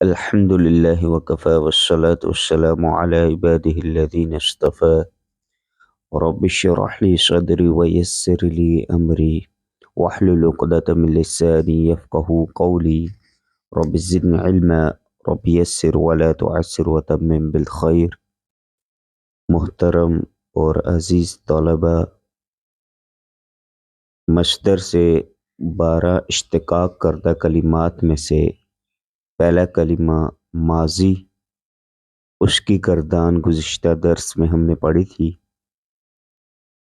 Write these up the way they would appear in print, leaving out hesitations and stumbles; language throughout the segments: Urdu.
الحمد لله وكفى والصلاة والسلام على عباده الذين اصطفى رب اشرح لي صدري ويسر لي أمري واحلل عقدة من لساني يفقه قولي رب زدني علما رب يسر ولا تعسر وتمم بالخير. محترم اور عزیز طلبہ، مصدر سے 12 اشتقاق کردہ کلمات میں سے پہلا کلمہ ماضی، اس کی گردان گزشتہ درس میں ہم نے پڑھی تھی۔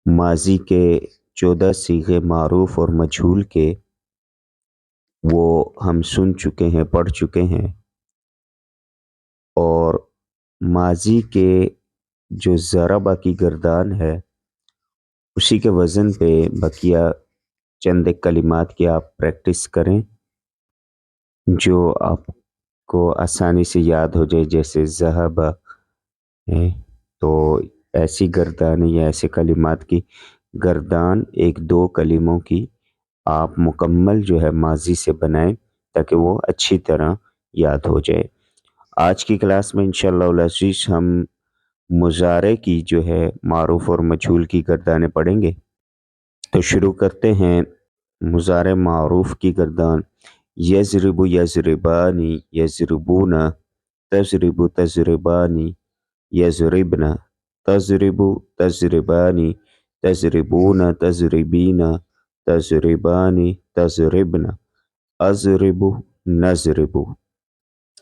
ماضی کے 14 صیغے معروف اور مجہول کے وہ ہم سن چکے ہیں، پڑھ چکے ہیں، اور ماضی کے جو ضربہ کی گردان ہے اسی کے وزن پہ بقیہ چند کلمات کی آپ پریکٹس کریں جو آپ کو آسانی سے یاد ہو جائے، جیسے ذہب ہے تو ایسی گردان یا ایسے کلمات کی گردان ایک دو کلموں کی آپ مکمل جو ہے ماضی سے بنائیں تاکہ وہ اچھی طرح یاد ہو جائے۔ آج کی کلاس میں انشاءاللہ العزیز ہم مضارع کی جو ہے معروف اور مجہول کی گردانیں پڑھیں گے۔ تو شروع کرتے ہیں مضارع معروف کی گردان۔ یضرب یضربانی یضربون، تضرب تضربانی یضربن، تضرب تضربانی تضربون تضربین تضربانی تضربن، اضرب نضرب۔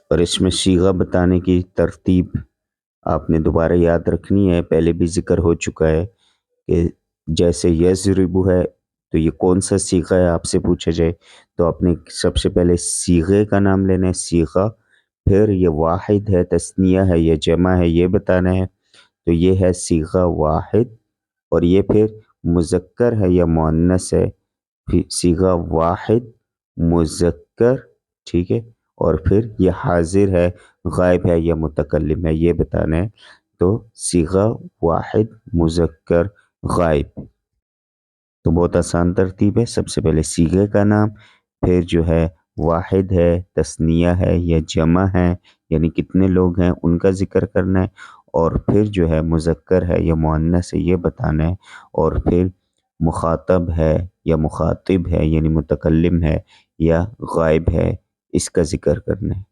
اور اس میں صیغہ بتانے کی ترتیب آپ نے دوبارہ یاد رکھنی ہے، پہلے بھی ذکر ہو چکا ہے کہ جیسے یضرب ہے تو یہ کون سا صیغہ ہے آپ سے پوچھا جائے تو آپ نے سب سے پہلے صیغے کا نام لینا ہے، صیغہ، پھر یہ واحد ہے، تثنیہ ہے یا جمع ہے یہ بتانا ہے، تو یہ ہے صیغہ واحد، اور یہ پھر مذکر ہے یا مؤنث ہے، صیغہ واحد مذکر، ٹھیک ہے، اور پھر یہ حاضر ہے، غائب ہے یا متکلم ہے یہ بتانا ہے، تو صیغہ واحد مذکر غائب۔ تو بہت آسان ترتیب ہے، سب سے پہلے صیغے کا نام، پھر جو ہے واحد ہے، تثنیہ ہے یا جمع ہے یعنی کتنے لوگ ہیں ان کا ذکر کرنا ہے، اور پھر جو ہے مذکر ہے یا مؤنث ہے یہ بتانا ہے، اور پھر مخاطب ہے یا مخاطب ہے یعنی متکلم ہے یا غائب ہے اس کا ذکر کرنا ہے۔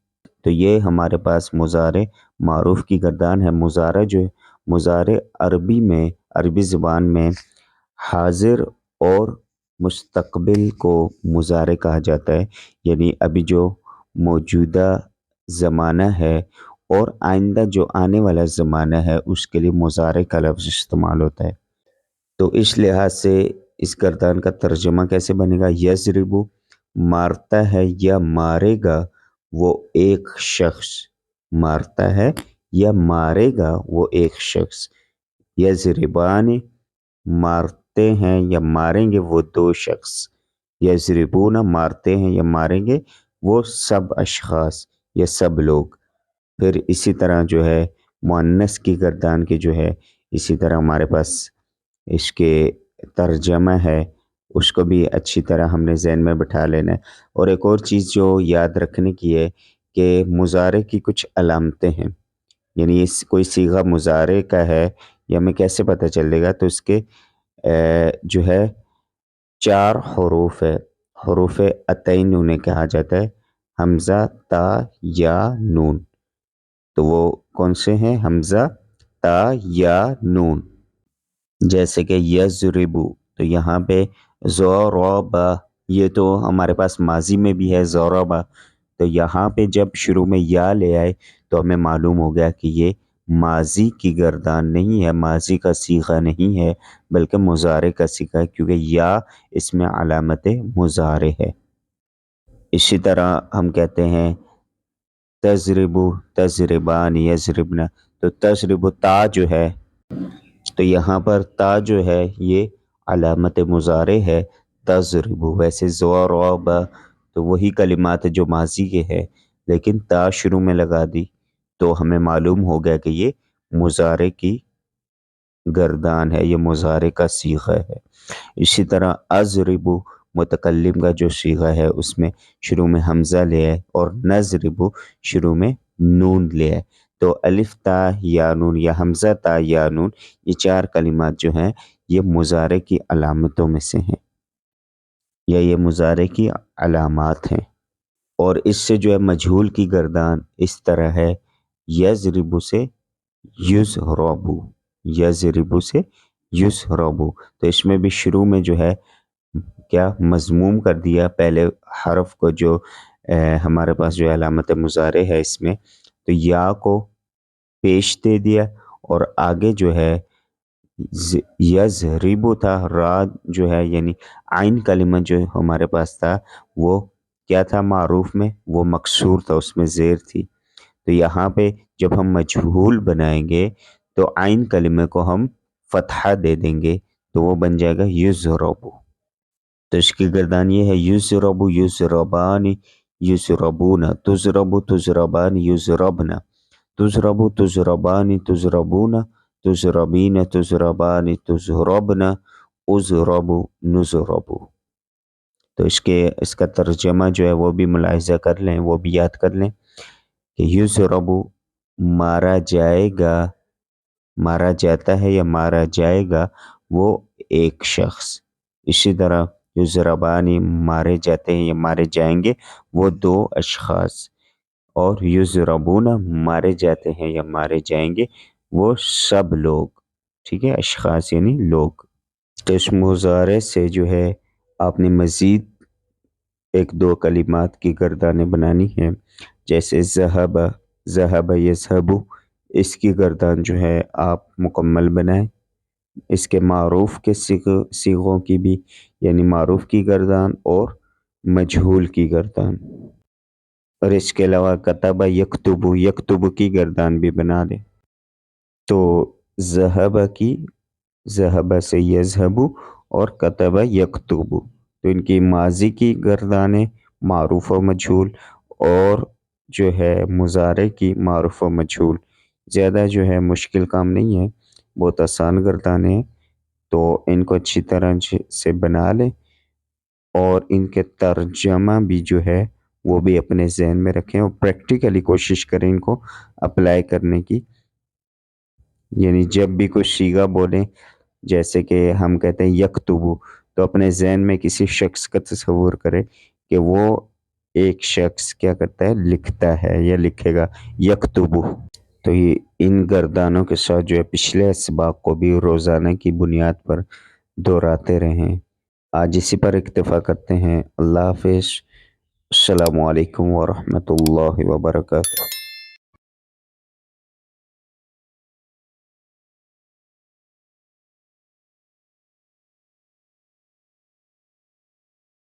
تو یہ ہمارے پاس مضارع معروف کی گردان ہے۔ مضارع جو ہے، مضارع عربی میں، عربی زبان میں حاضر اور مستقبل کو مضارع کہا جاتا ہے، یعنی ابھی جو موجودہ زمانہ ہے اور آئندہ جو آنے والا زمانہ ہے اس کے لیے مضارع کا لفظ استعمال ہوتا ہے۔ تو اس لحاظ سے اس گردان کا ترجمہ کیسے بنے گا؟ یضرب مارتا ہے یا مارے گا وہ ایک شخص، مارتا ہے یا مارے گا وہ ایک شخص، یضربان مارتے ہیں یا ماریں گے وہ دو شخص، یضربون مارتے ہیں یا ماریں گے وہ سب اشخاص یا سب لوگ۔ پھر اسی طرح جو ہے مؤنث کی گردان کے جو ہے اسی طرح ہمارے پاس اس کے ترجمہ ہے، اس کو بھی اچھی طرح ہم نے ذہن میں بٹھا لینا ہے۔ اور ایک اور چیز جو یاد رکھنے کی ہے کہ مضارع کی کچھ علامتیں ہیں، یعنی اس کوئی صیغہ مضارع کا ہے یا ہمیں کیسے پتہ چلے گا، تو اس کے جو ہے 4 حروف ہے، حروف عطین انہیں کہا جاتا ہے، حمزہ، تا، یا، نون۔ تو وہ کون سے ہیں؟ حمزہ، تا، یا، نون۔ جیسے کہ یضرب، تو یہاں پہ ضرب، یہ تو ہمارے پاس ماضی میں بھی ہے ضرب، تو یہاں پہ جب شروع میں یا لے آئے تو ہمیں معلوم ہو گیا کہ یہ ماضی کی گردان نہیں ہے، ماضی کا صیغہ نہیں ہے بلکہ مضارع کا صیغہ ہے، کیونکہ یا اس میں علامت مضارع ہے۔ اسی طرح ہم کہتے ہیں تضرب تضربان یضربن، تو تضرب تا جو ہے، تو یہاں پر تا جو ہے یہ علامت مضارع ہے، تضرب، ویسے ضرب تو وہی کلمات جو ماضی کے ہے لیکن تا شروع میں لگا دی تو ہمیں معلوم ہو گیا کہ یہ مضارع کی گردان ہے، یہ مضارع کا صیغہ ہے۔ اسی طرح اضرب متکلم کا جو صیغہ ہے اس میں شروع میں حمزہ لے آئے اور نضربو شروع میں نون لے آئے. تو الف تا یا نون یا حمزہ تا یا نون یہ 4 کلمات جو ہیں یہ مضارع کی علامتوں میں سے ہیں یا یہ مضارع کی علامات ہیں. اور اس سے جو ہے مجہول کی گردان اس طرح ہے یضرب سے یضربو، یضرب سے یضربو. تو اس میں بھی شروع میں جو ہے کیا مضموم کر دیا پہلے حرف کو جو ہمارے پاس جو علامت مضارع ہے اس میں، تو یا کو پیش دے دیا اور آگے جو ہے یضرب تھا، را جو ہے یعنی عین کلمہ جو ہمارے پاس تھا وہ کیا تھا معروف میں، وہ مکسور تھا، اس میں زیر تھی. تو یہاں پہ جب ہم مجہول بنائیں گے تو عین کلمے کو ہم فتحہ دے دیں گے تو وہ بن جائے گا یضرب. تو اس کی گردان یہ ہے یضرب یضربان یضربون، تضرب تضربان یضربن، تضرب تضربان تضربون، تضربین تضربان تضربن، اضرب نضرب. تو اس کا ترجمہ جو ہے وہ بھی ملاحظہ کر لیں، وہ بھی یاد کر لیں کہ یضرب مارا جائے گا، مارا جاتا ہے یا مارا جائے گا وہ ایک شخص. اسی طرح یضربانی مارے جاتے ہیں یا مارے جائیں گے وہ 2 اشخاص. اور یضربون مارے جاتے ہیں یا مارے جائیں گے وہ سب لوگ. ٹھیک ہے، اشخاص یعنی لوگ. تو اس مضارع سے جو ہے آپ نے مزید 1-2 کلمات کی گردانیں بنانی ہیں، جیسے ذہب، ذہب یذہب، اس کی گردان جو ہے آپ مکمل بنائیں. اس کے معروف کے صیغوں کی بھی، یعنی معروف کی گردان اور مجہول کی گردان. اور اس کے علاوہ کتب یکتب، یکتب کی گردان بھی بنا دیں. تو ذہب کی، ذہب سے یذہب اور کتب یکتب، تو ان کی ماضی کی گردانیں معروف و مجہول اور جو ہے مضارع کی معروف و مجہول. زیادہ جو ہے مشکل کام نہیں ہے، بہت آسان گردانیں ہیں. تو ان کو اچھی طرح سے بنا لیں اور ان کے ترجمہ بھی جو ہے وہ بھی اپنے ذہن میں رکھیں اور پریکٹیکلی کوشش کریں ان کو اپلائی کرنے کی. یعنی جب بھی کوئی صیغہ بولیں، جیسے کہ ہم کہتے ہیں یکتبو، تو اپنے ذہن میں کسی شخص کا تصور کرے کہ وہ ایک شخص کیا کرتا ہے، لکھتا ہے یا لکھے گا یکتبو. تو یہ ان گردانوں کے ساتھ جو ہے پچھلے اسباق کو بھی روزانہ کی بنیاد پر دہراتے رہیں. آج اسی پر اکتفا کرتے ہیں. اللہ حافظ. السلام علیکم ورحمۃ اللہ وبرکاتہ.